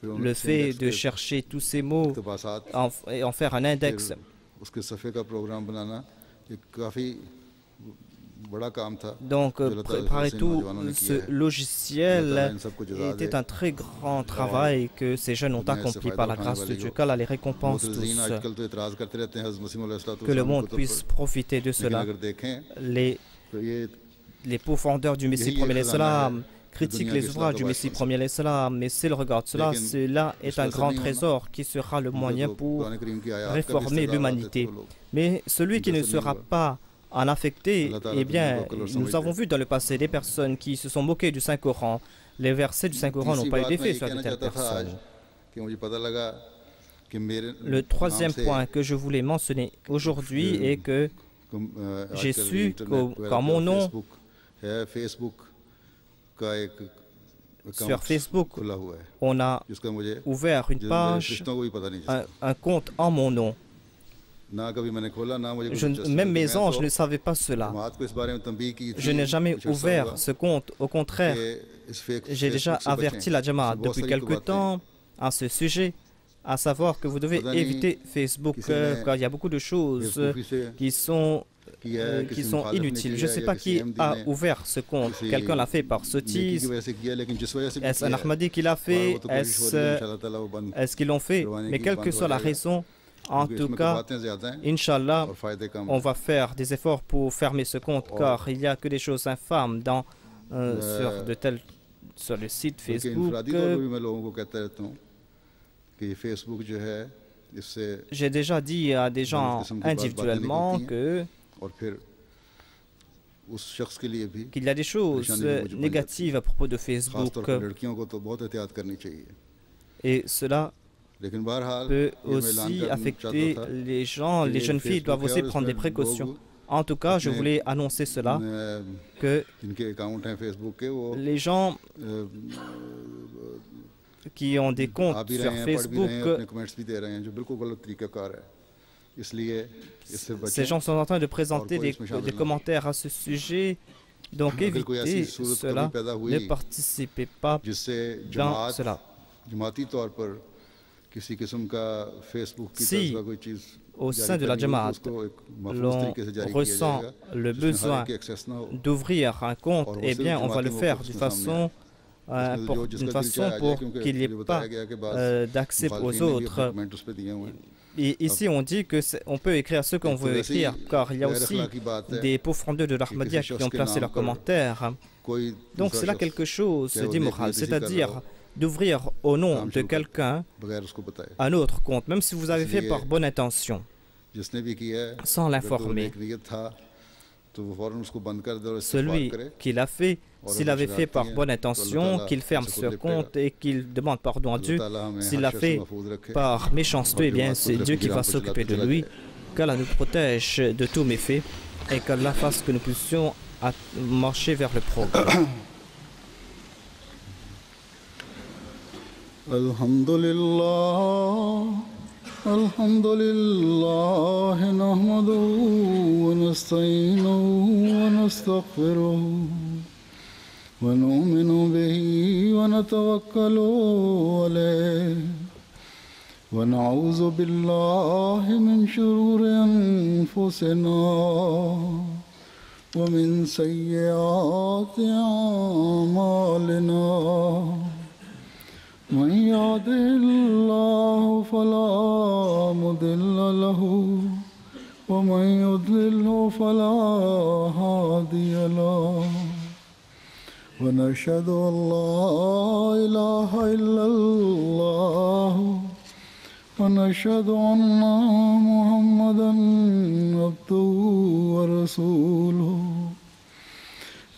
le fait de chercher tous ces mots et en faire un index. Donc, préparer tout ce logiciel était un très grand travail que ces jeunes ont accompli par la grâce de Dieu. Qu'Allah les récompense tous. Que le monde puisse profiter de cela. Les pourfendeurs du Messie premier l'Islam critiquent les ouvrages du Messie premier l'Islam, mais s'ils regardent cela, cela est un grand trésor qui sera le moyen pour réformer l'humanité. Mais celui qui ne sera pas en affecté, eh bien, nous avons vu dans le passé des personnes qui se sont moquées du Saint-Coran. Les versets du Saint-Coran n'ont pas été faits sur de telles personnes. Le troisième point que je voulais mentionner aujourd'hui est que j'ai su qu'en mon nom, sur Facebook, on a ouvert une page, un compte en mon nom. Même mes anges ne savaient pas cela. Je n'ai jamais ouvert ce compte. Au contraire, j'ai déjà averti la Jamaat depuis quelque temps à ce sujet, à savoir que vous devez éviter Facebook, car il y a beaucoup de choses qui sont inutiles. Je ne sais pas qui a ouvert ce compte. Quelqu'un l'a fait par sottise. Est-ce un Ahmadi qui l'a fait? Est-ce qu'ils l'ont fait? Mais quelle que soit la raison, en tout cas, Inch'Allah, on va faire des efforts pour fermer ce compte, car il n'y a que des choses infâmes sur le site Facebook. J'ai déjà dit à des gens individuellement qu'il y a des choses négatives à propos de Facebook. Et cela peut aussi affecter les gens. Les jeunes filles doivent aussi prendre des précautions. En tout cas, je voulais annoncer cela, que les gens qui ont des comptes sur Facebook, ces gens sont en train de présenter des commentaires à ce sujet. Donc évitez cela, ne participez pas dans cela. Si au sein de la Jamaat, l'on ressent le besoin d'ouvrir un compte, eh bien on va le faire d'une façon pour qu'il n'y ait pas d'accès aux autres. Et ici, on dit qu'on peut écrire ce qu'on veut écrire, car il y a aussi des pourfendeurs de l'Ahmadiyya qui ont placé leurs commentaires. Donc c'est là quelque chose d'immoral, c'est-à-dire d'ouvrir au nom de quelqu'un un autre compte, même si vous avez fait par bonne intention, sans l'informer. Celui qui l'a fait, s'il avait fait par bonne intention, qu'il ferme ce compte et qu'il demande pardon à Dieu. S'il l'a fait par méchanceté, eh bien c'est Dieu qui va s'occuper de lui. Qu'Allah nous protège de tous méfaits et qu'Allah fasse que nous puissions marcher vers le progrès. Alhamdulillah, alhamdulillah, nahmaduhu wa nasta'inuhu wa nastaghfiruhu wa nu'minu bihi wa natawakkalu alayhi wa na'udhu billahi min shururi anfusina wa min sayyiati a'malina. من يهده الله فلا مضل له ومن يضلل فلا هادي له ونشهد أن لا إله إلا الله ونشهد أن محمدا عبده ورسوله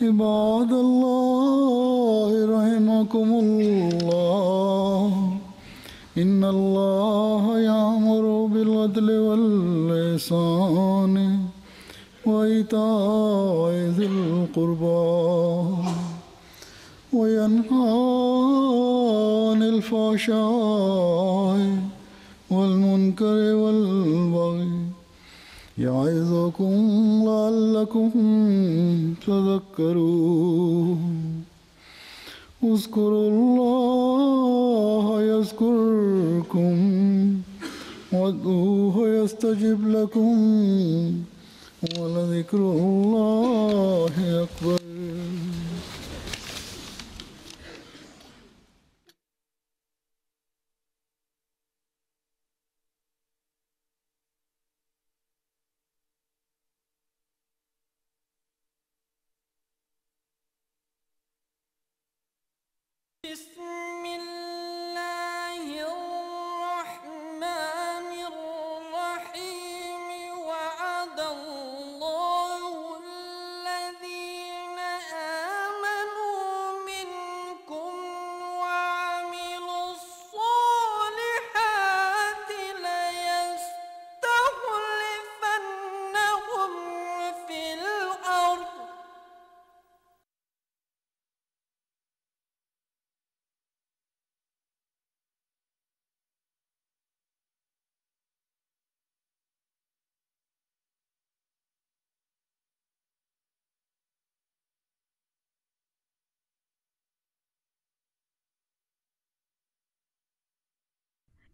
عباد الله رحمكم الله إن الله يأمر بالعدل والإحسان وإيتاء ذي القربى وينهى عن الفحشاء والمنكر والبغي يعظكم لعلكم تذكرون اذكروا الله يذكركم وادعوه يستجب لكم ولذكر الله أكبر.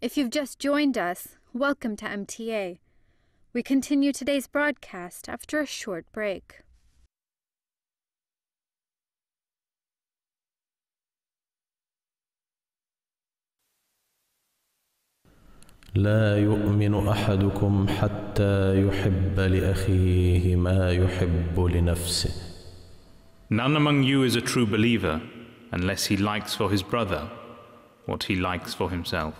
If you've just joined us, welcome to MTA. We continue today's broadcast after a short break. لا يؤمن أحدكم حتى يحب لأخيه ما يحب لنفسه. None among you is a true believer unless he likes for his brother what he likes for himself.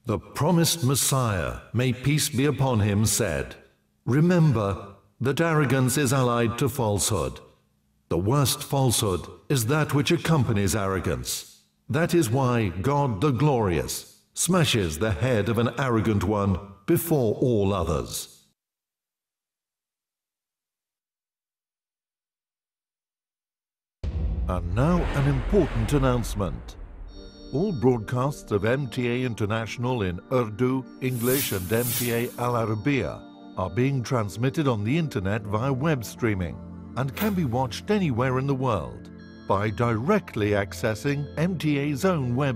The promised Messiah, may peace be upon him, said, "Remember that arrogance is allied to falsehood. The worst falsehood is that which accompanies arrogance. That is why God the Glorious smashes the head of an arrogant one before all others." And now an important announcement. All broadcasts of MTA International in Urdu, English and MTA Al Arabiya are being transmitted on the internet via web streaming and can be watched anywhere in the world by directly accessing MTA's own web